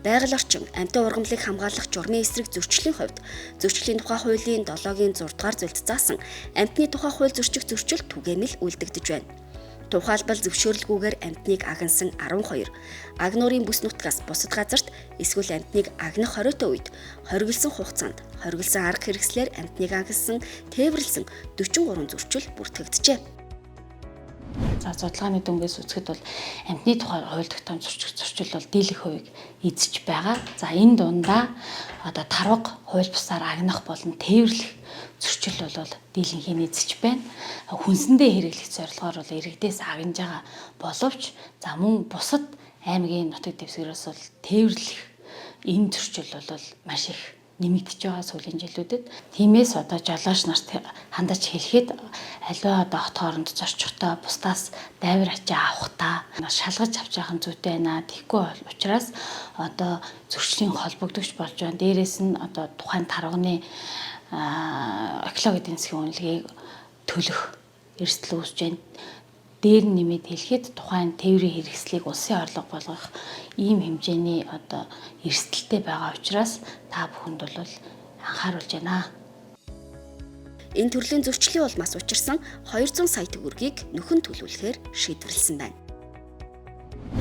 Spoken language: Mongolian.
Байгаль орчин, амьтан ургамлыг хамгаалах журмын эсрэг зөрчлийн хувьд зөрчлийн тухай хуулийн 7-гийн 6 дугаар зүйлд заасан амьтны тухай хууль зөрчих зөрчил түгээмэл үлдэгдэж байна. Тухайлбал зөвшөөрлгүйгээр амьтныг агнасан 12, агнуурын бүс нутгаас бусад газарт эсвэл амьтныг агнах хориотой үед хоригдсон хугацаанд хоригдсон арга хэрэгслээр амьтныг агнасан, тээвэрлсэн 43 зөрчил бүртгэгджээ. За судалгааны дүнгээс үзэхэд бол амьтны тухай хууль тогтоом зөрчил бол дийлэх хувийг эзэж байгаа. За энэ дундаа тарвага хууль бусаар агнах болон тээвэрлэх зөрчил бол дийлэнхийн эзэж байна. Хүнсэндээ хэрэглэх зорилгоор бол иргэдээс агнж байгаа боловч за мөн бусад аймгийн нутаг дэвсгэрээс бол тээвэрлэх энэ зөрчил бол маш их нэмэгдэж байгаа сүүлийн жилүүдэд. Тиймээс жолооч нарт хандаж хэлэхэд аливаа хот хооронд зорчихтой бусдаас дайвар ачаа авахтаа шалгаж авч явах нь зүйтэй байна. Тэгэхгүй учраас зөрчлийн холбогдогч болж байна. Дээрээс нь тухайн тарганы экологийн эдийн засгийн үнэлгээг төлөх эрсдэл үүсэж байна. Дээр нь нэмээд хэлэхэд тухайн тээврийн хэрэгслийг улсын орлого болгох ийм хэмжээний эрсдэлтэй байгаа учраас та бүхэнд бол анхааруулж байна. Энэ төрлийн зөрчлийн улмаас учирсан 200 сая төгрөгийг нөхөн төлүүлэхээр шийдвэрлсэн байна.